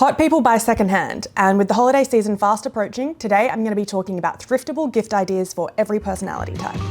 Hot people buy secondhand, and with the holiday season fast approaching, today I'm going to be talking about thriftable gift ideas for every personality type.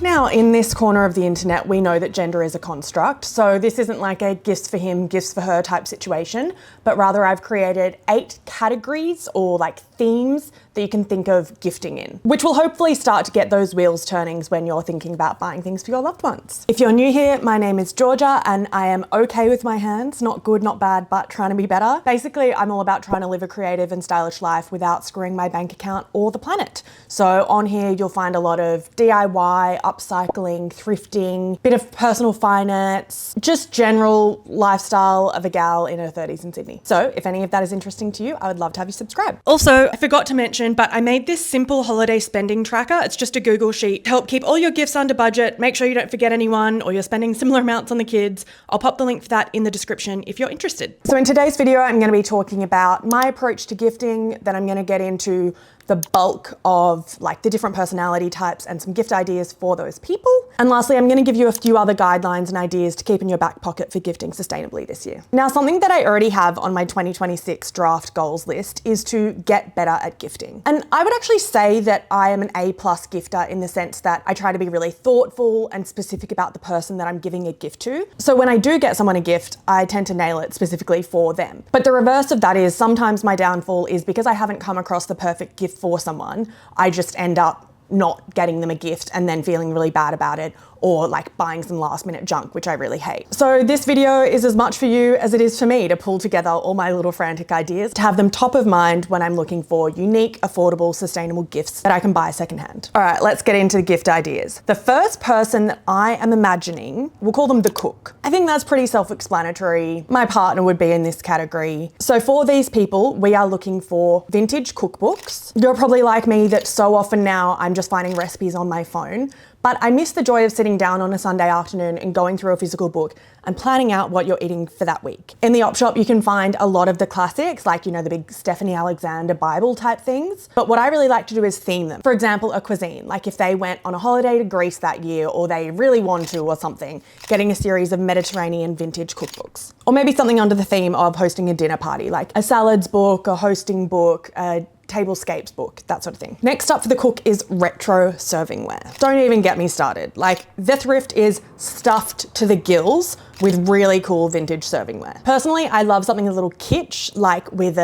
Now, in this corner of the internet, we know that gender is a construct, so this isn't like a gifts for him, gifts for her type situation, but rather I've created 8 categories or like themes that you can think of gifting in, which will hopefully start to get those wheels turning when you're thinking about buying things for your loved ones. If you're new here, my name is Georgia and I am okay with my hands, not good, not bad, but trying to be better. Basically, I'm all about trying to live a creative and stylish life without screwing my bank account or the planet. So on here, you'll find a lot of DIY, upcycling, thrifting, bit of personal finance, just general lifestyle of a gal in her 30s in Sydney. So if any of that is interesting to you, I would love to have you subscribe. Also, I forgot to mention, but I made this simple holiday spending tracker. It's just a Google sheet to help keep all your gifts under budget, make sure you don't forget anyone or you're spending similar amounts on the kids. I'll pop the link for that in the description if you're interested. So in today's video, I'm going to be talking about my approach to gifting, then I'm going to get into the bulk of like the different personality types and some gift ideas for those people. And lastly, I'm going to give you a few other guidelines and ideas to keep in your back pocket for gifting sustainably this year. Now, something that I already have on my 2026 draft goals list is to get better at gifting. And I would actually say that I am an A+ gifter in the sense that I try to be really thoughtful and specific about the person that I'm giving a gift to. So when I do get someone a gift, I tend to nail it specifically for them. But the reverse of that is sometimes my downfall is because I haven't come across the perfect gift for someone, I just end up not getting them a gift and then feeling really bad about it, or like buying some last minute junk, which I really hate. So this video is as much for you as it is for me to pull together all my little frantic ideas to have them top of mind when I'm looking for unique, affordable, sustainable gifts that I can buy secondhand. All right, let's get into the gift ideas. The first person that I am imagining, we'll call them the cook. I think that's pretty self-explanatory. My partner would be in this category. So for these people, we are looking for vintage cookbooks. You're probably like me that so often now I'm just finding recipes on my phone, but I miss the joy of sitting down on a Sunday afternoon and going through a physical book and planning out what you're eating for that week. In the op shop, you can find a lot of the classics, like, you know, the big Stephanie Alexander Bible type things. But what I really like to do is theme them. For example, a cuisine, like if they went on a holiday to Greece that year, or they really want to or something, getting a series of Mediterranean vintage cookbooks. Or maybe something under the theme of hosting a dinner party, like a salads book, a hosting book, a tablescapes book, that sort of thing. Next up for the cook is retro servingware. Don't even get me started. Like, the thrift is stuffed to the gills with really cool vintage servingware. Personally, I love something a little kitsch, like with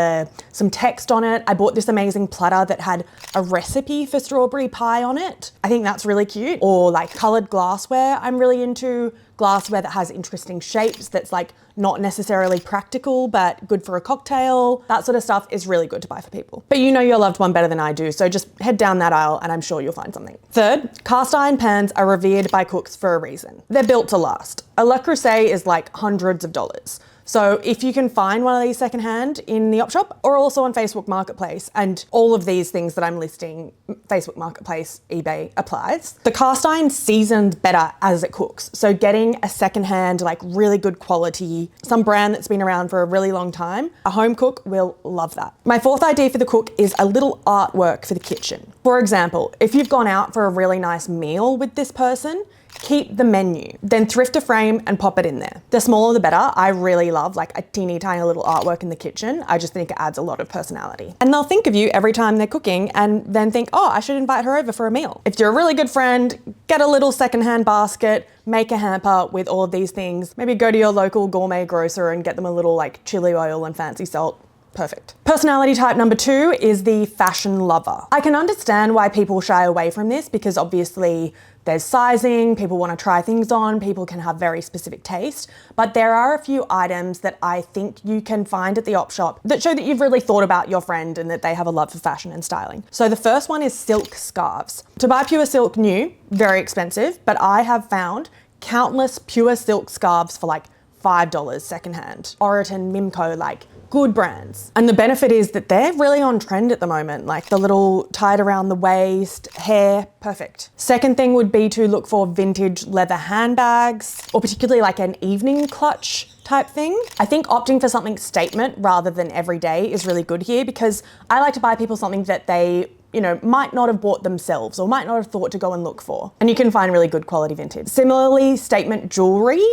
some text on it. I bought this amazing platter that had a recipe for strawberry pie on it. I think that's really cute. Or like colored glassware I'm really into. Glassware that has interesting shapes, that's like not necessarily practical, but good for a cocktail. That sort of stuff is really good to buy for people. But you know your loved one better than I do, so just head down that aisle and I'm sure you'll find something. Third, cast iron pans are revered by cooks for a reason. They're built to last. A Le Creuset is like hundreds of dollars. So if you can find one of these secondhand in the op shop or also on Facebook Marketplace, and all of these things that I'm listing, Facebook Marketplace, eBay applies, the cast iron seasons better as it cooks. So getting a secondhand, like really good quality, some brand that's been around for a really long time, a home cook will love that. My fourth idea for the cook is a little artwork for the kitchen. For example, if you've gone out for a really nice meal with this person, keep the menu, then thrift a frame and pop it in there. The smaller the better. I really love like a teeny tiny little artwork in the kitchen. I just think it adds a lot of personality. And they'll think of you every time they're cooking and then think, oh, I should invite her over for a meal. If you're a really good friend, get a little secondhand basket, make a hamper with all of these things. Maybe go to your local gourmet grocer and get them a little like chili oil and fancy salt. Perfect. Personality type number 2 is the fashion lover. I can understand why people shy away from this because obviously there's sizing, people want to try things on, people can have very specific taste, but there are a few items that I think you can find at the op shop that show that you've really thought about your friend and that they have a love for fashion and styling. So the first one is silk scarves. To buy pure silk new, very expensive, but I have found countless pure silk scarves for like $5 secondhand. Oroton, Mimco, like good brands. And the benefit is that they're really on trend at the moment, like the little tied around the waist, hair, perfect. Second thing would be to look for vintage leather handbags, or particularly like an evening clutch type thing. I think opting for something statement rather than everyday is really good here because I like to buy people something that they you know, might not have bought themselves or might not have thought to go and look for. And you can find really good quality vintage. Similarly, statement jewelry.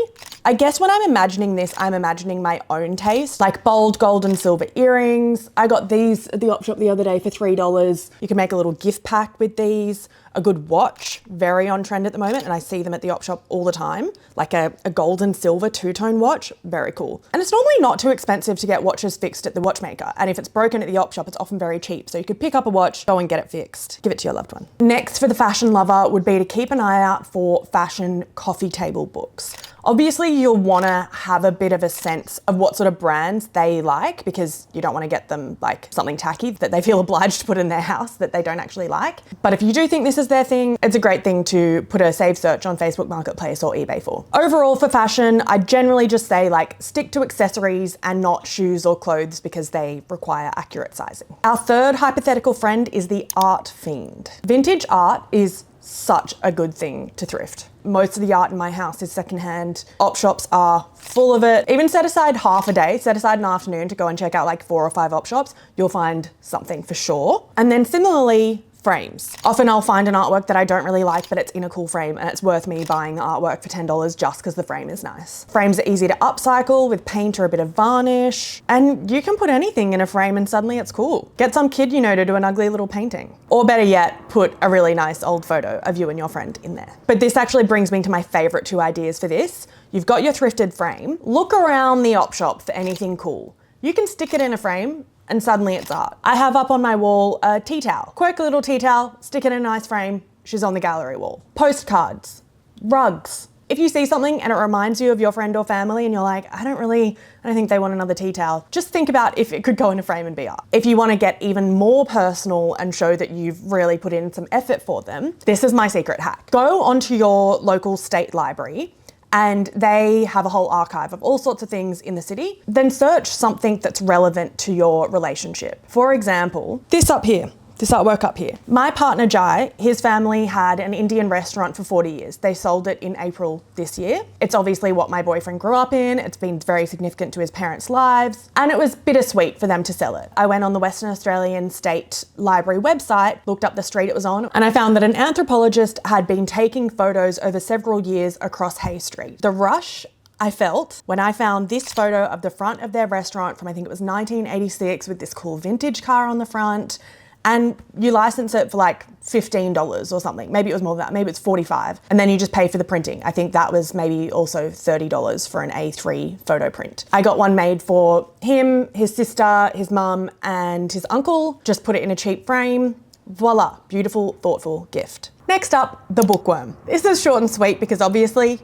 I guess when I'm imagining this, I'm imagining my own taste, like bold gold and silver earrings. I got these at the op shop the other day for $3. You can make a little gift pack with these. A good watch, very on trend at the moment, and I see them at the op shop all the time, like a gold and silver two-tone watch, very cool. And it's normally not too expensive to get watches fixed at the watchmaker, and if it's broken at the op shop, it's often very cheap, so you could pick up a watch, go and get it fixed, give it to your loved one. Next for the fashion lover would be to keep an eye out for fashion coffee table books. Obviously, you'll want to have a bit of a sense of what sort of brands they like, because you don't want to get them like something tacky that they feel obliged to put in their house that they don't actually like. But if you do think this is their thing, it's a great thing to put a saved search on Facebook Marketplace or eBay for. Overall, for fashion, I generally just say like stick to accessories and not shoes or clothes because they require accurate sizing. Our third hypothetical friend is the art fiend. Vintage art is such a good thing to thrift. Most of the art in my house is secondhand. Op shops are full of it. Even set aside half a day, set aside an afternoon to go and check out like 4 or 5 op shops, you'll find something for sure. And then similarly, frames. Often I'll find an artwork that I don't really like, but it's in a cool frame and it's worth me buying the artwork for $10 just because the frame is nice. Frames are easy to upcycle with paint or a bit of varnish, and you can put anything in a frame and suddenly it's cool. Get some kid you know to do an ugly little painting. Or better yet, put a really nice old photo of you and your friend in there. But this actually brings me to my favorite 2 ideas for this. You've got your thrifted frame. Look around the op shop for anything cool. You can stick it in a frame and suddenly it's art. I have up on my wall a tea towel. Quirky little tea towel, stick it in a nice frame, she's on the gallery wall. Postcards, rugs. If you see something and it reminds you of your friend or family and you're like, I don't think they want another tea towel, just think about if it could go in a frame and be art. If you want to get even more personal and show that you've really put in some effort for them, this is my secret hack. Go onto your local state library and they have a whole archive of all sorts of things in the city. Then search something that's relevant to your relationship. For example, this artwork up here. My partner Jai, his family had an Indian restaurant for 40 years. They sold it in April this year. It's obviously what my boyfriend grew up in. It's been very significant to his parents' lives, and it was bittersweet for them to sell it. I went on the Western Australian State Library website, looked up the street it was on, and I found that an anthropologist had been taking photos over several years across Hay Street. The rush I felt when I found this photo of the front of their restaurant from, I think it was 1986, with this cool vintage car on the front, and you license it for like $15 or something. Maybe it was more than that, maybe it's $45. And then you just pay for the printing. I think that was maybe also $30 for an A3 photo print. I got one made for him, his sister, his mum, and his uncle. Just put it in a cheap frame. Voila, beautiful, thoughtful gift. Next up, the bookworm. This is short and sweet because obviously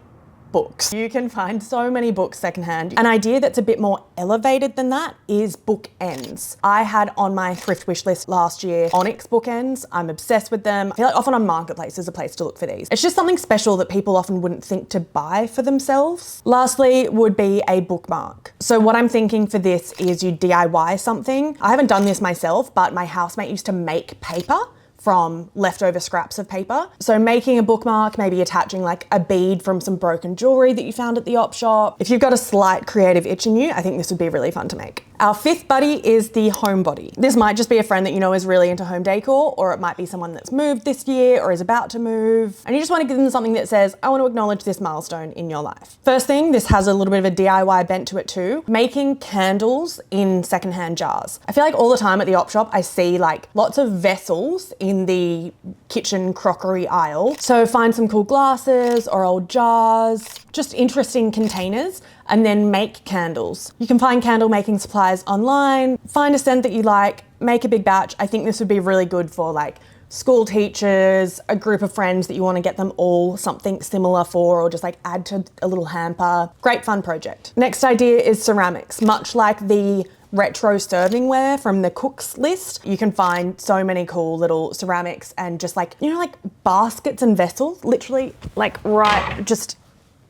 books. You can find so many books secondhand. An idea that's a bit more elevated than that is bookends. I had on my thrift wish list last year Onyx bookends. I'm obsessed with them. I feel like often on Marketplace is a place to look for these. It's just something special that people often wouldn't think to buy for themselves. Lastly would be a bookmark. So what I'm thinking for this is you DIY something. I haven't done this myself, but my housemate used to make paper from leftover scraps of paper. So making a bookmark, maybe attaching like a bead from some broken jewelry that you found at the op shop. If you've got a slight creative itch in you, I think this would be really fun to make. Our 5th buddy is the homebody. This might just be a friend that you know is really into home decor, or it might be someone that's moved this year or is about to move, and you just want to give them something that says, I want to acknowledge this milestone in your life. First thing, this has a little bit of a DIY bent to it too. Making candles in secondhand jars. I feel like all the time at the op shop, I see like lots of vessels in the kitchen crockery aisle. So find some cool glasses or old jars, just interesting containers, and then make candles. You can find candle making supplies online, find a scent that you like, make a big batch. I think this would be really good for like school teachers, a group of friends that you want to get them all something similar for, or just like add to a little hamper. Great fun project. Next idea is ceramics. Much like the retro servingware from the cooks list, you can find so many cool little ceramics and just like, you know, like baskets and vessels, literally like right just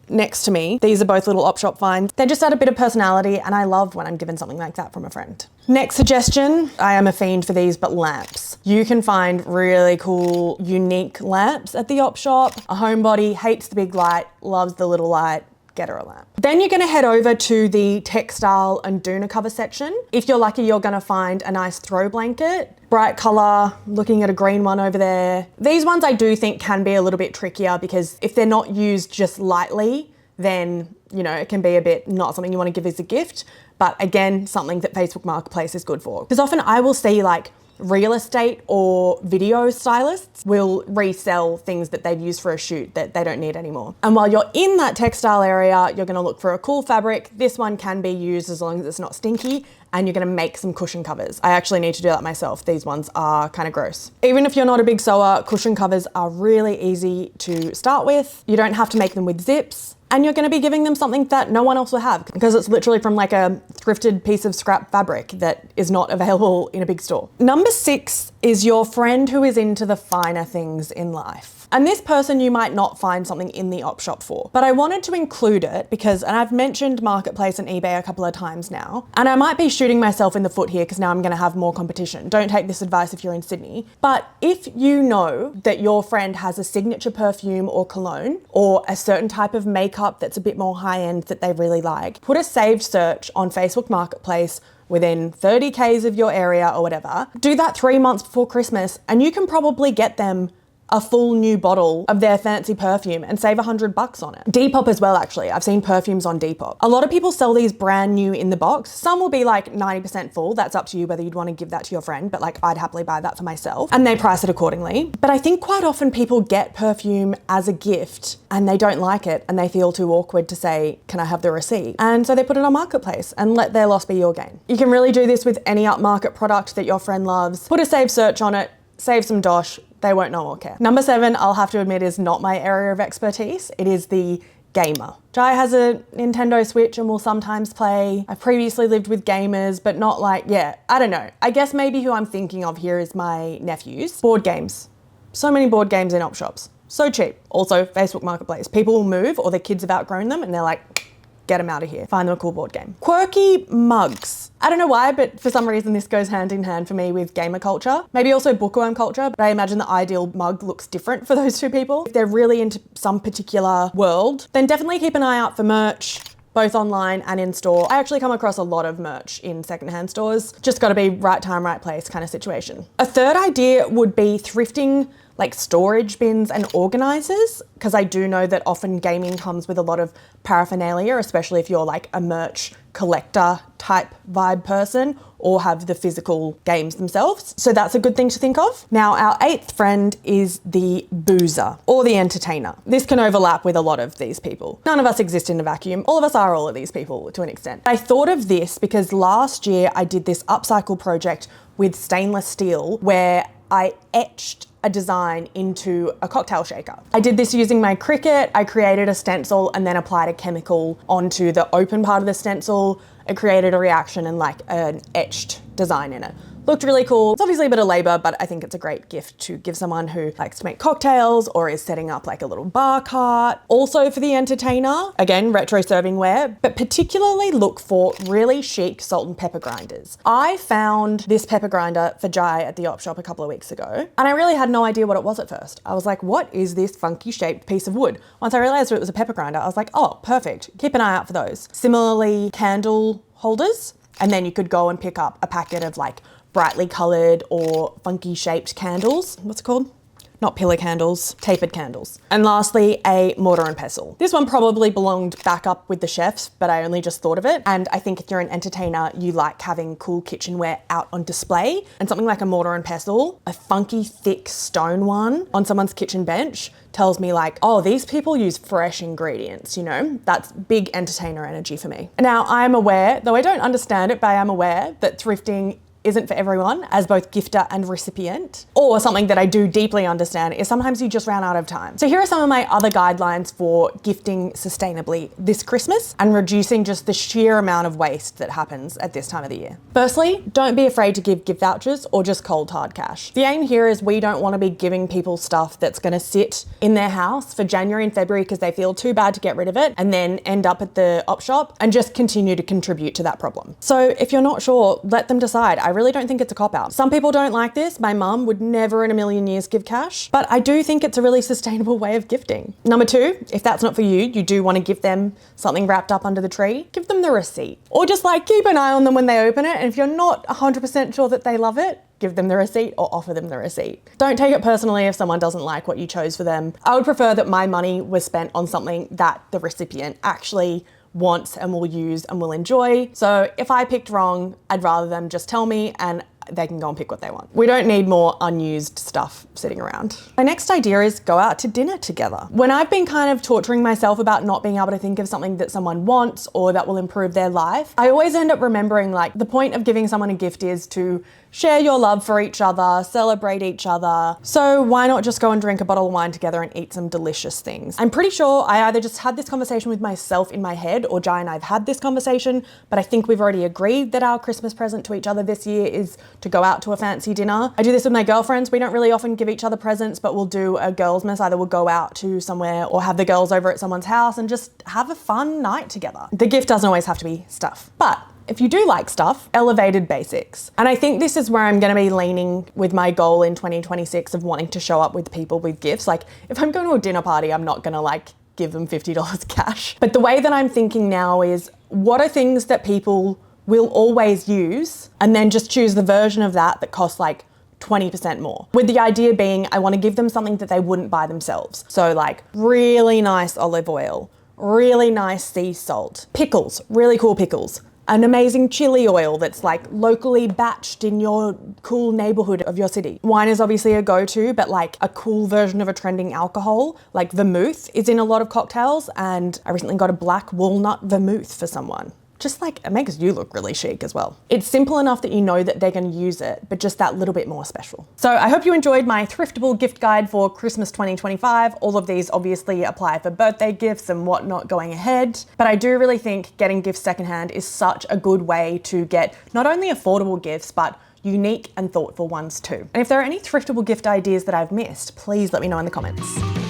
next to me. These are both little op shop finds. They just add a bit of personality, and I love when I'm given something like that from a friend. Next suggestion, I am a fiend for these, but lamps. You can find really cool, unique lamps at the op shop. A homebody hates the big light, loves the little light. Get her a lamp. Then you're gonna head over to the textile and doona cover section. If you're lucky, you're gonna find a nice throw blanket, bright color, looking at a green one over there. These ones I do think can be a little bit trickier because if they're not used just lightly, then, you know, it can be a bit not something you want to give as a gift. But again, something that Facebook Marketplace is good for. Because often I will see like real estate or video stylists will resell things that they've used for a shoot that they don't need anymore. And while you're in that textile area, you're gonna look for a cool fabric. This one can be used as long as it's not stinky, and you're gonna make some cushion covers. I actually need to do that myself. These ones are kind of gross. Even if you're not a big sewer, cushion covers are really easy to start with. You don't have to make them with zips. And you're gonna be giving them something that no one else will have because it's literally from like a thrifted piece of scrap fabric that is not available in a big store. Number 6 is your friend who is into the finer things in life. And this person you might not find something in the op shop for, but I wanted to include it because, and I've mentioned Marketplace and eBay a couple of times now, and I might be shooting myself in the foot here because now I'm gonna have more competition. Don't take this advice if you're in Sydney. But if you know that your friend has a signature perfume or cologne or a certain type of makeup that's a bit more high end that they really like, put a saved search on Facebook Marketplace within 30 Ks of your area or whatever. Do that 3 months before Christmas and you can probably get them a full new bottle of their fancy perfume and save $100 on it. Depop as well, actually. I've seen perfumes on Depop. A lot of people sell these brand new in the box. Some will be like 90% full. That's up to you whether you'd want to give that to your friend, but like I'd happily buy that for myself and they price it accordingly. But I think quite often people get perfume as a gift and they don't like it and they feel too awkward to say, can I have the receipt? And so they put it on Marketplace and let their loss be your gain. You can really do this with any upmarket product that your friend loves. Put a save search on it, save some dosh. They won't know or care. Number 7, I'll have to admit, is not my area of expertise. It is the gamer. Jai has a Nintendo Switch and will sometimes play. I've previously lived with gamers, but not like, yeah, I don't know. I guess maybe who I'm thinking of here is my nephews. Board games. So many board games in op shops. So cheap. Also, Facebook Marketplace. People will move or their kids have outgrown them and they're like, get them out of here. Find them a cool board game. Quirky mugs. I don't know why, but for some reason this goes hand in hand for me with gamer culture. Maybe also bookworm culture, but I imagine the ideal mug looks different for those two people. If they're really into some particular world, then definitely keep an eye out for merch, both online and in store. I actually come across a lot of merch in secondhand stores. Just gotta be right time, right place kind of situation. A third idea would be thrifting like storage bins and organizers, because I do know that often gaming comes with a lot of paraphernalia, especially if you're like a merch collector type vibe person or have the physical games themselves. So that's a good thing to think of. Now, our 8th friend is the boozer or the entertainer. This can overlap with a lot of these people. None of us exist in a vacuum. All of us are all of these people to an extent. I thought of this because last year I did this upcycle project with stainless steel where I etched a design into a cocktail shaker. I did this using my Cricut. I created a stencil and then applied a chemical onto the open part of the stencil. It created a reaction and like an etched design in it. Looked really cool. It's obviously a bit of labor, but I think it's a great gift to give someone who likes to make cocktails or is setting up like a little bar cart. Also for the entertainer, again, retro servingware, but particularly look for really chic salt and pepper grinders. I found this pepper grinder for Jai at the op shop a couple of weeks ago, and I really had no idea what it was at first. I was like, what is this funky shaped piece of wood? Once I realized it was a pepper grinder, I was like, oh, perfect. Keep an eye out for those. Similarly, candle holders, and then you could go and pick up a packet of like brightly coloured or funky shaped candles. What's it called? Not pillar candles, tapered candles. And lastly, a mortar and pestle. This one probably belonged back up with the chefs, but I only just thought of it. And I think if you're an entertainer, you like having cool kitchenware out on display, and something like a mortar and pestle, a funky thick stone one on someone's kitchen bench tells me like, oh, these people use fresh ingredients, you know? That's big entertainer energy for me. Now, I am aware, though I don't understand it, but I am aware that thrifting isn't for everyone as both gifter and recipient. Or something that I do deeply understand is sometimes you just ran out of time. So here are some of my other guidelines for gifting sustainably this Christmas and reducing just the sheer amount of waste that happens at this time of the year. Firstly, don't be afraid to give gift vouchers or just cold hard cash. The aim here is we don't want to be giving people stuff that's going to sit in their house for January and February because they feel too bad to get rid of it and then end up at the op shop and just continue to contribute to that problem. So if you're not sure, let them decide. I really don't think it's a cop-out. Some people don't like this. My mum would never in a million years give cash, but I do think it's a really sustainable way of gifting. Number 2, if that's not for you, you do want to give them something wrapped up under the tree, give them the receipt. Or just like keep an eye on them when they open it, and if you're not 100% sure that they love it, give them the receipt or offer them the receipt. Don't take it personally if someone doesn't like what you chose for them. I would prefer that my money was spent on something that the recipient actually wants and will use and will enjoy. So if I picked wrong, I'd rather them just tell me and they can go and pick what they want. We don't need more unused stuff sitting around. My next idea is go out to dinner together. When I've been kind of torturing myself about not being able to think of something that someone wants or that will improve their life, I always end up remembering like the point of giving someone a gift is to share your love for each other, celebrate each other. So why not just go and drink a bottle of wine together and eat some delicious things? I'm pretty sure I either just had this conversation with myself in my head or Jai and I've had this conversation, but I think we've already agreed that our Christmas present to each other this year is to go out to a fancy dinner. I do this with my girlfriends. We don't really often give each other presents, but we'll do a girls' mess. Either we'll go out to somewhere or have the girls over at someone's house and just have a fun night together. The gift doesn't always have to be stuff, but if you do like stuff, elevated basics. And I think this is where I'm gonna be leaning with my goal in 2026 of wanting to show up with people with gifts. Like if I'm going to a dinner party, I'm not gonna like give them $50 cash. But the way that I'm thinking now is what are things that people will always use and then just choose the version of that that costs like 20% more. With the idea being I wanna give them something that they wouldn't buy themselves. So like really nice olive oil, really nice sea salt, pickles, really cool pickles, an amazing chili oil that's like locally batched in your cool neighborhood of your city. Wine is obviously a go-to, but like a cool version of a trending alcohol, like vermouth is in a lot of cocktails, and I recently got a black walnut vermouth for someone. Just like, it makes you look really chic as well. It's simple enough that you know that they're gonna use it, but just that little bit more special. So I hope you enjoyed my Thriftable gift guide for Christmas 2025. All of these obviously apply for birthday gifts and whatnot going ahead, but I do really think getting gifts secondhand is such a good way to get not only affordable gifts, but unique and thoughtful ones too. And if there are any Thriftable gift ideas that I've missed, please let me know in the comments.